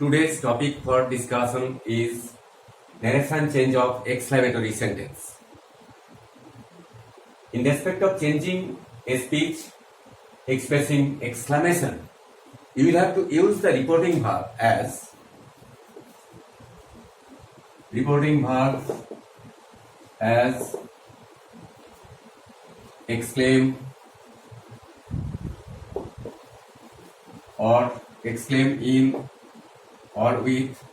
Today's topic for discussion is narration change of exclamatory sentence. In respect of changing a speech expressing exclamation, you will have to use the reporting verb as exclaim or exclaim in or with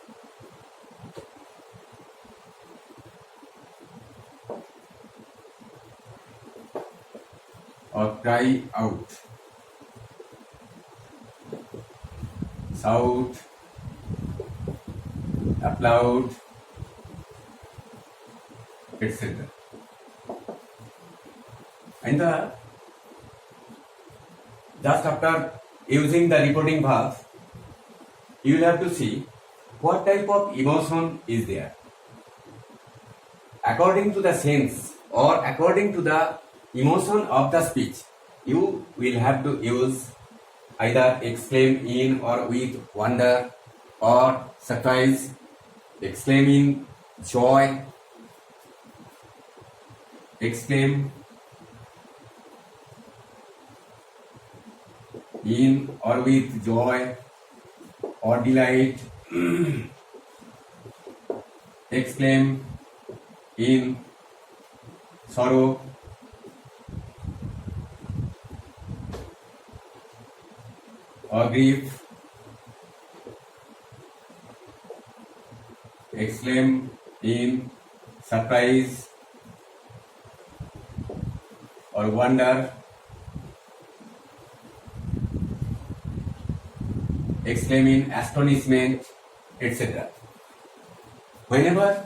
or cry out, shout, applaud, etc. And just after using the reporting verb, you will have to see what type of emotion is there. According to the sense or according to the emotion of the speech, you will have to use either exclaim in or with wonder or surprise, exclaim in joy, exclaim in or with joy or delight, exclaim in sorrow, or grief, exclaim in surprise or wonder, exclaim in astonishment, etc. Whenever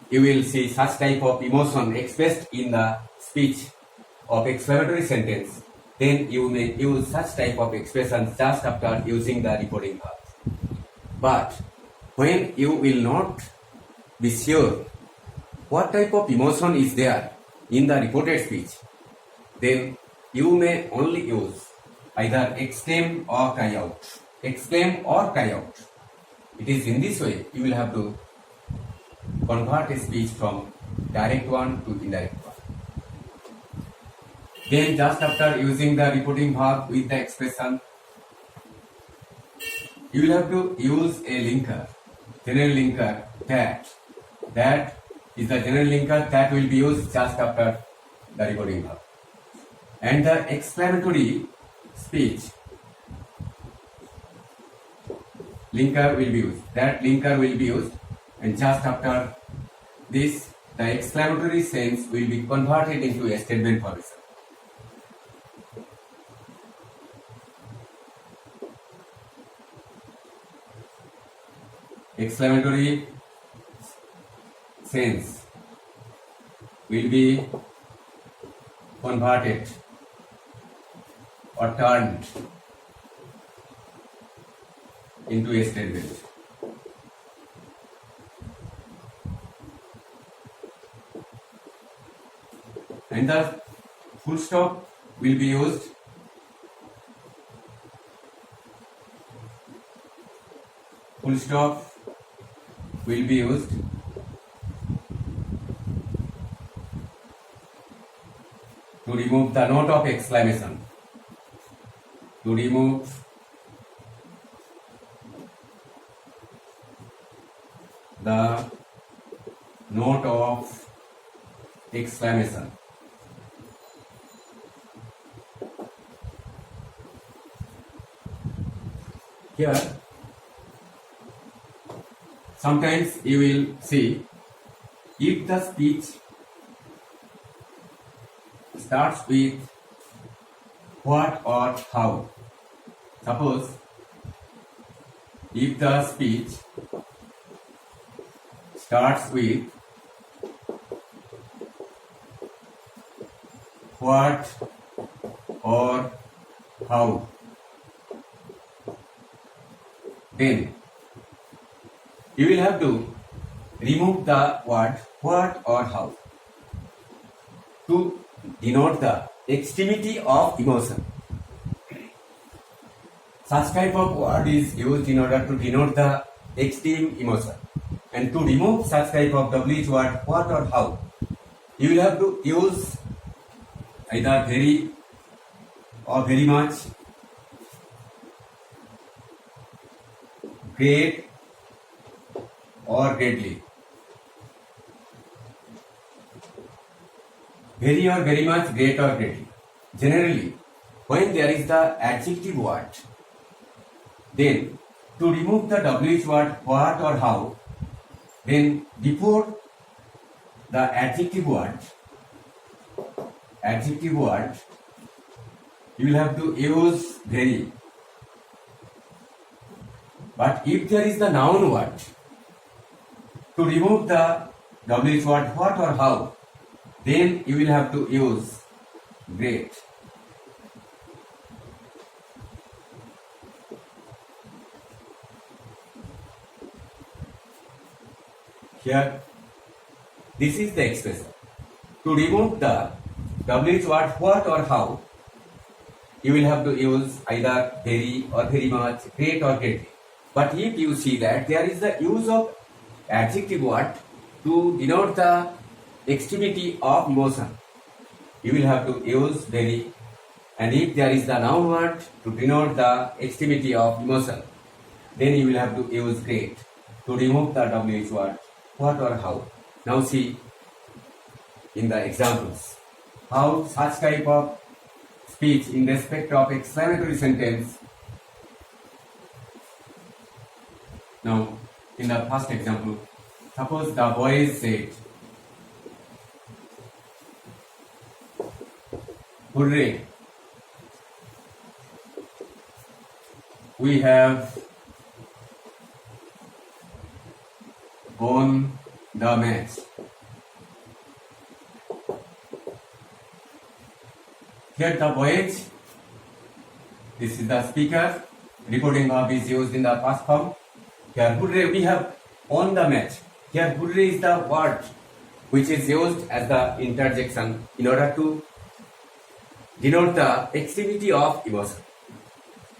you will see such type of emotion expressed in the speech of exclamatory sentence, then you may use such type of expressions just after using the reporting verb. But when you will not be sure what type of emotion is there in the reported speech, then you may only use either exclaim or cry out. Exclaim or cry out. It is in this way you will have to convert a speech from direct one to indirect one. Then just after using the reporting verb with the expression, you will have to use a linker, general linker that. That is the general linker that will be used just after the reporting verb. And the exclamatory speech linker will be used. That linker will be used, and just after this, the exclamatory sense will be converted into a statement formation. Exclamatory sense will be converted or turned into a statement. And the full stop will be used to remove the note of exclamation. To remove the note of exclamation. Here, sometimes you will see if the speech starts with what or how. Suppose if the speech starts with what or how, then you will have to remove the word what or how to denote the extremity of emotion. Such type of word is used in order to denote the extreme emotion. And to remove such type of WH word, what or how, you will have to use either very or very much, great or greatly. Very or very much, great or greatly. Generally, when there is the adjective word, then to remove the WH word what or how, then before the adjective word, you will have to use very. But if there is the noun word, to remove the WH word what or how, then you will have to use great. Here, this is the expression. To remove the WH word what or how, you will have to use either very or very much, great or greatly. But if you see that there is the use of adjective word to denote the extremity of emotion, you will have to use very. And if there is the noun word to denote the extremity of emotion, then you will have to use great to remove the WH word what or how. Now see in the examples how such type of speech in respect of exclamatory sentence. Now in the first example, suppose the boys said, "Hooray, we have won the match." Here the voyage, this is the speaker, reporting verb is used in the past form. Here hooray, we have won the match. Here hooray is the word which is used as the interjection in order to denote the extremity of emotion.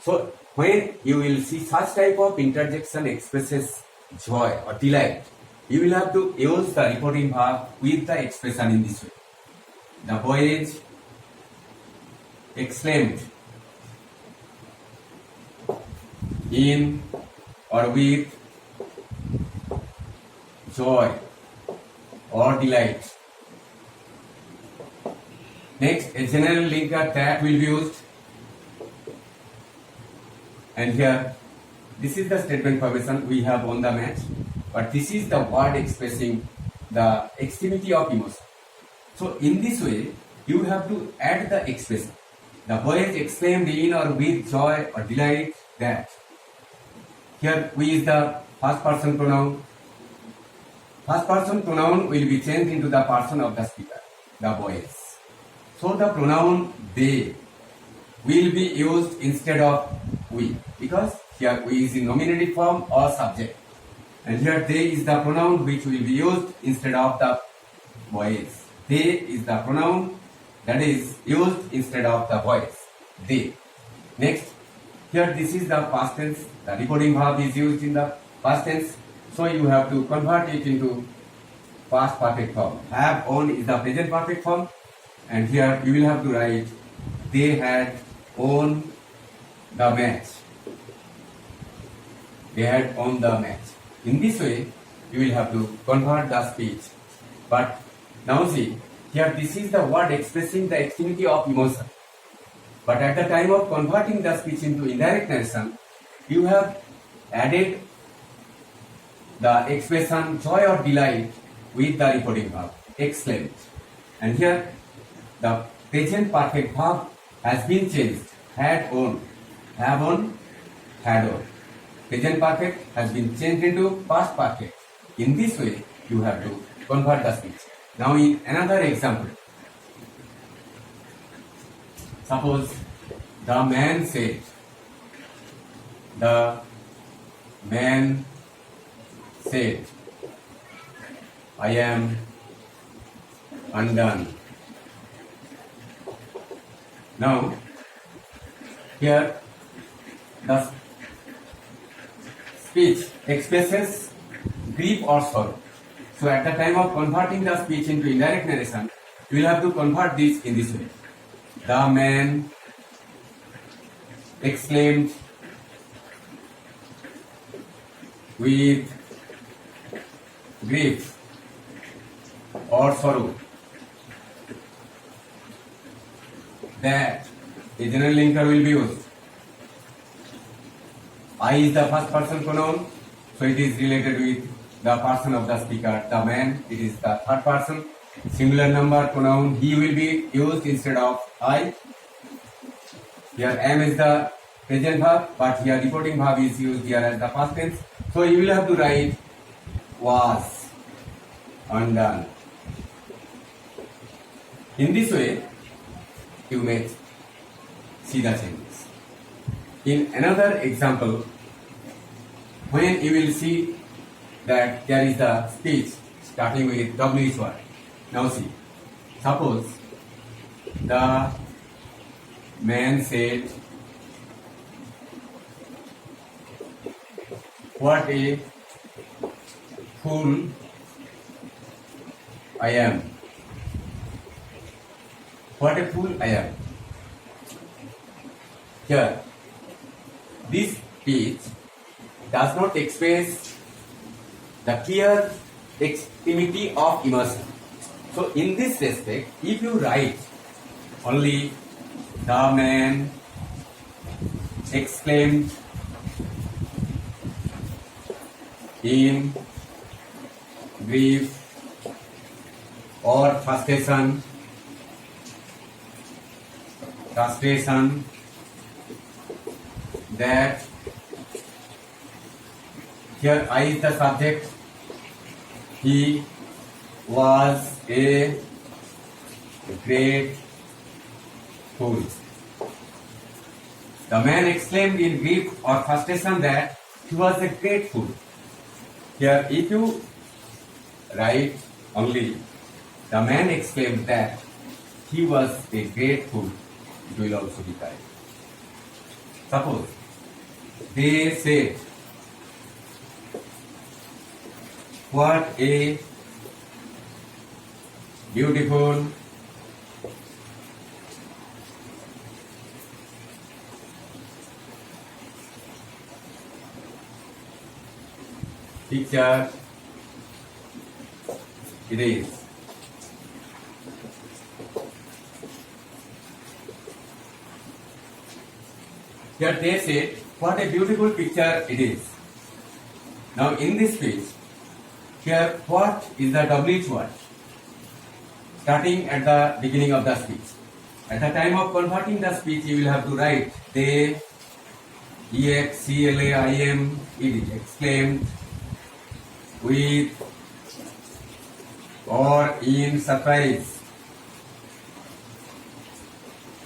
So when you will see such type of interjection expresses joy or delight, you will have to use the reporting verb with the expression in this way. The voyage exclaimed in or with joy or delight. Next, a general linker that will be used. And here, this is the statement formation, we have won the match. But this is the word expressing the extremity of emotion. So in this way, you have to add the expression. The voice exclaimed in or with joy or delight that. Here we use the first person pronoun. First person pronoun will be changed into the person of the speaker, the voice. So the pronoun they will be used instead of we, because here we is in nominative form or subject. And here they is the pronoun which will be used instead of the voice. They is the pronoun that is used instead of the voice. They. Next, here this is the past tense. The reporting verb is used in the past tense. So you have to convert it into past perfect form. Have won is the present perfect form. And here you will have to write they had won the match. They had won the match. In this way, you will have to convert the speech. But now see, here this is the word expressing the extremity of emotion. But at the time of converting the speech into indirect narration, you have added the expression joy or delight with the reporting verb, exclaimed. And here the present perfect verb has been changed. Had won, have won, had won. Present perfect has been changed into past perfect. In this way, you have to convert the speech. Now in another example, suppose the man said, I am undone. Now, here the speech expresses grief or sorrow. So at the time of converting the speech into indirect narration, you will have to convert this in this way. The man exclaimed with grief or sorrow that a general linker will be used. I is the first person pronoun, so it is related with the person of the speaker. The man, it is the third person. Singular number pronoun, he will be used instead of I. Here am is the present verb, but here reporting verb is used here as the past tense. So you will have to write was undone. In this way, you may see the changes. In another example, when you will see that there is the speech starting with WH word. Now see, suppose the man said, "What a fool I am." What a fool I am. Here, this speech does not express the clear extremity of emotion. So in this respect, if you write only the man exclaimed in grief or frustration that here I is the subject, he was a great fool. The man exclaimed in grief or frustration that he was a great fool. Here if you write only the man exclaimed that he was a great fool, it will also be correct. Suppose they said, "What a beautiful picture it is." Here they said, "What a beautiful picture it is." Now in this speech, here what is the WH word? Starting at the beginning of the speech. At the time of converting the speech, you will have to write they, exclaimed, exclaimed with or in surprise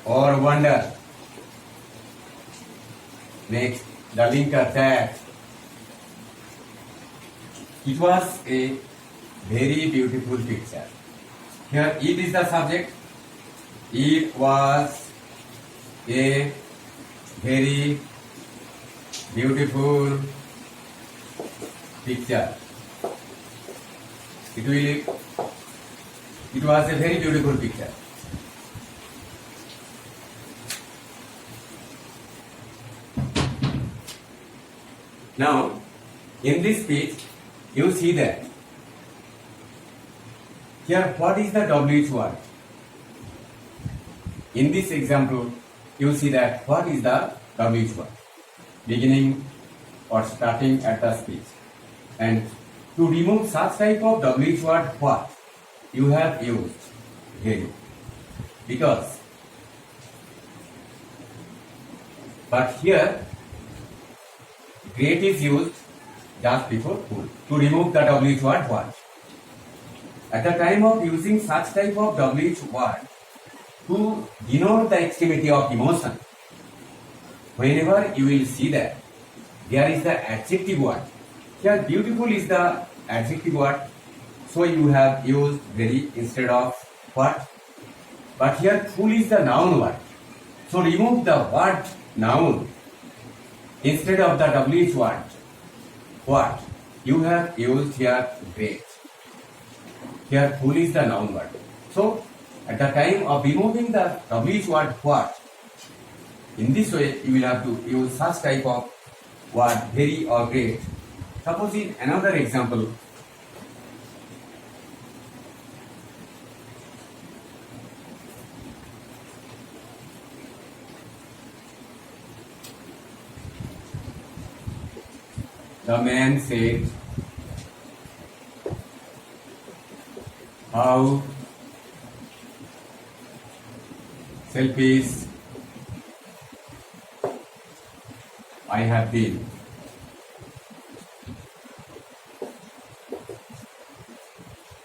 or wonder. Next, the linker that it was a very beautiful picture. Here it is the subject. It was a very beautiful picture. It was a very beautiful picture. Now, in this speech, you see that here what is the WH word? In this example, you see that what is the WH word? Beginning or starting at the speech. And to remove such type of WH word, what? You have used very. Because, but here, great is used just before fool. To remove the WH word, what? At the time of using such type of WH word, to denote the extremity of emotion, whenever you will see that there is the adjective word. Here beautiful is the adjective word, so you have used very instead of what. But here fool is the noun word, so remove the word noun Instead of the WH word, what? You have used here great. Here full is the noun word. So at the time of removing the WH word what, in this way you will have to use such type of word very or great. Suppose in another example, the man said, how selfish I have been.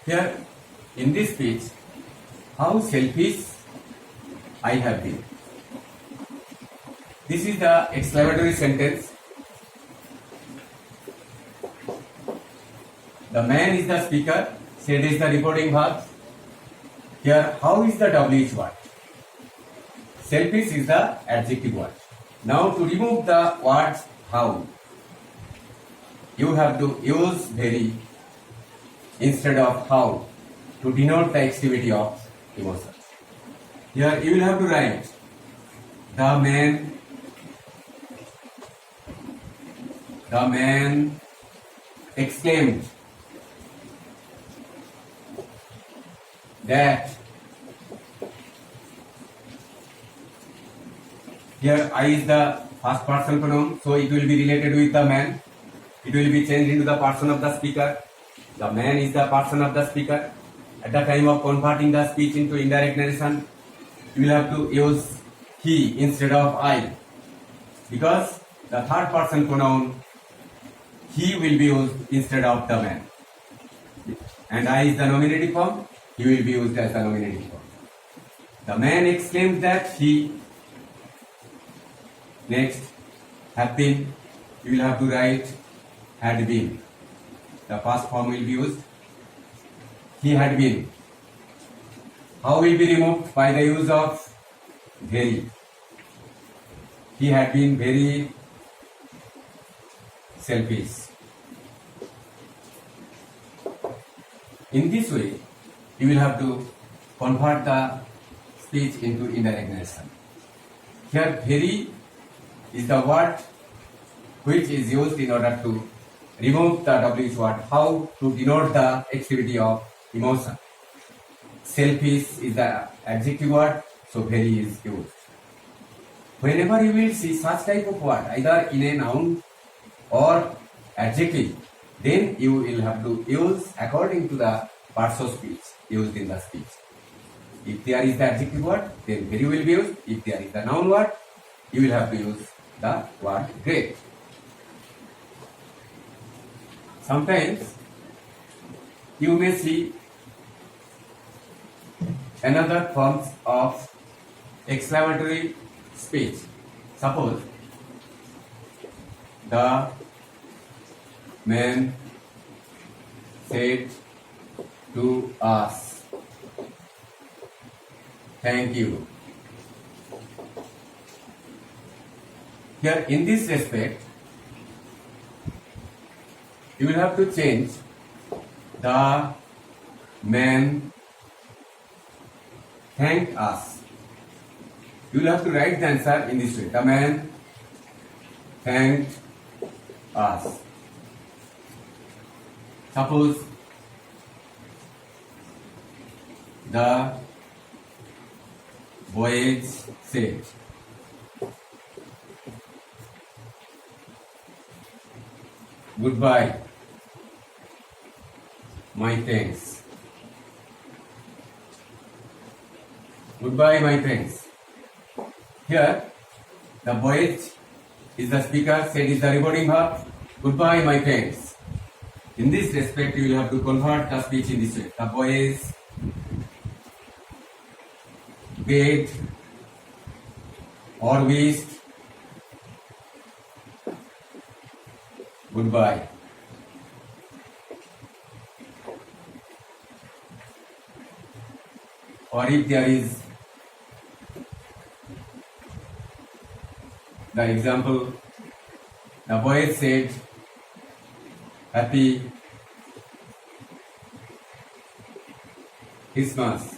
Here, in this speech, how selfish I have been. This is the exclamatory sentence. The man is the speaker, said is the reporting verb. Here, how is the WH word? Selfish is the adjective word. Now, to remove the words how, you have to use very instead of how to denote the activity of emotion. Here, you will have to write the man exclaimed that. Here I is the first person pronoun, so it will be related with the man. It will be changed into the person of the speaker. The man is the person of the speaker. At the time of converting the speech into indirect narration, you will have to use he instead of I, because the third person pronoun he will be used instead of the man. And I is the nominative form, he will be used as the nominative form. The man exclaimed that he. Next, have been, you will have to write had been. The past form will be used. He had been. How will be removed? By the use of very. He had been very selfish. In this way, you will have to convert the speech into indirect narration. Here, very is the word which is used in order to remove the WH word how to denote the activity of emotion. Selfish is the adjective word, so very is used. Whenever you will see such type of word, either in a noun or adjective, then you will have to use according to the parts of speech used in the speech. If there is the adjective word, then very will be used. If there is the noun word, you will have to use the word great. Sometimes you may see another forms of exclamatory speech. Suppose the man said to us, thank you. Here, in this respect, you will have to change the man thanked us. You will have to write the answer in this way. The man thanked us. Suppose the boys said, goodbye, my thanks. Goodbye, my thanks. Here, the boys is the speaker, said is the reporting verb. Goodbye, my thanks. In this respect, you will have to convert the speech in this way. The boys bade or wished goodbye. Or if there is the example, The boys said, Happy Christmas.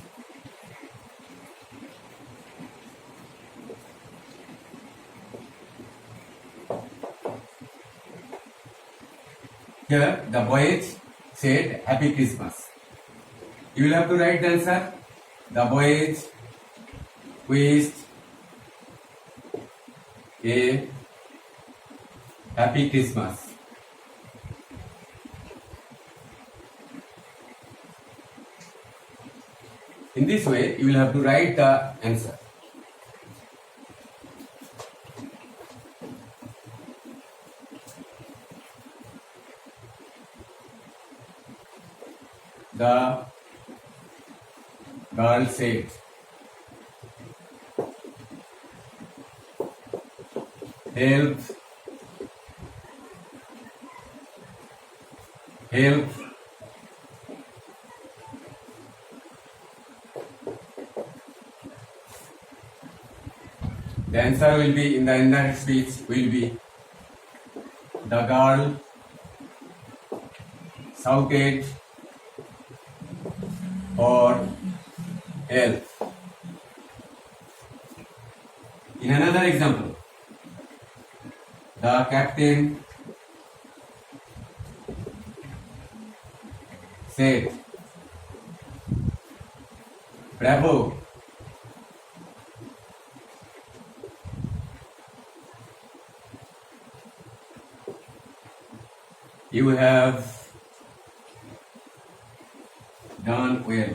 Here, the boys said, Happy Christmas. You will have to write the answer. The boys wished a Happy Christmas. In this way, you will have to write the answer. The girl said, help, help. The answer will be in the indirect speech will be the girl shouted for help. In another example, the captain said, Bravo. You have done well.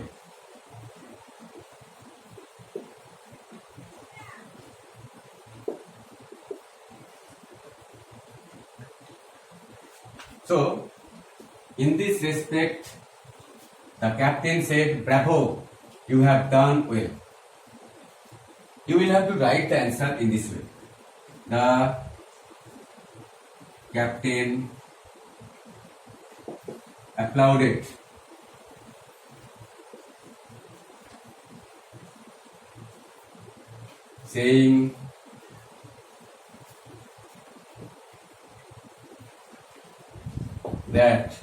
So, in this respect, the captain said, Bravo, you have done well. You will have to write the answer in this way. The captain applauded. Saying, that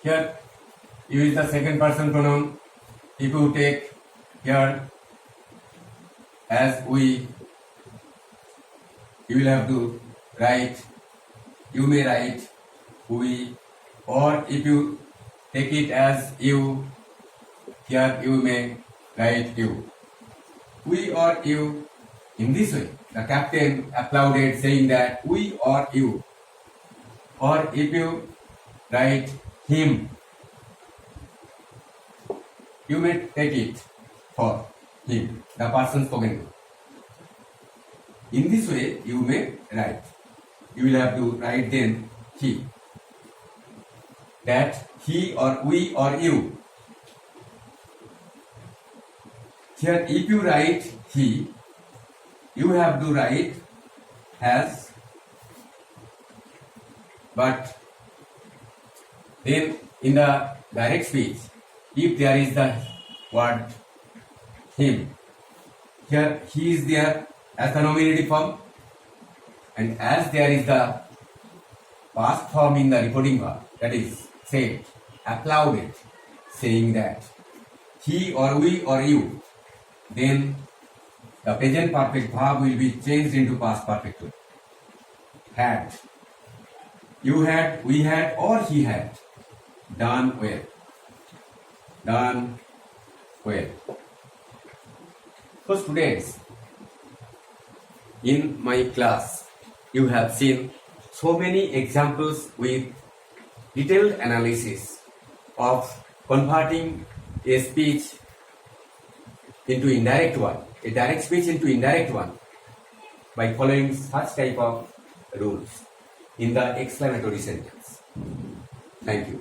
here use the second person pronoun. If you take here as we, you will have to write, you may write we, or if you take it as you, here you may write you. We or you. In this way, the captain applauded, saying that we or you. Or if you write him, you may take it for him, the person spoken to. In this way, you may write. You will have to write then he. That he or we or you. Here, if you write he, you have to write as, but then in the direct speech, if there is the word him, here he is there as the nominative form, and as there is the past form in the reporting verb, that is said, applauded, saying that he or we or you, then the present perfect verb will be changed into past perfect too. Had. You had, we had, or he had. Done well. Done well. So students, in my class, you have seen so many examples with detailed analysis of converting a speech into indirect one, a direct speech into indirect one, by following such type of rules in the exclamatory sentence. Thank you.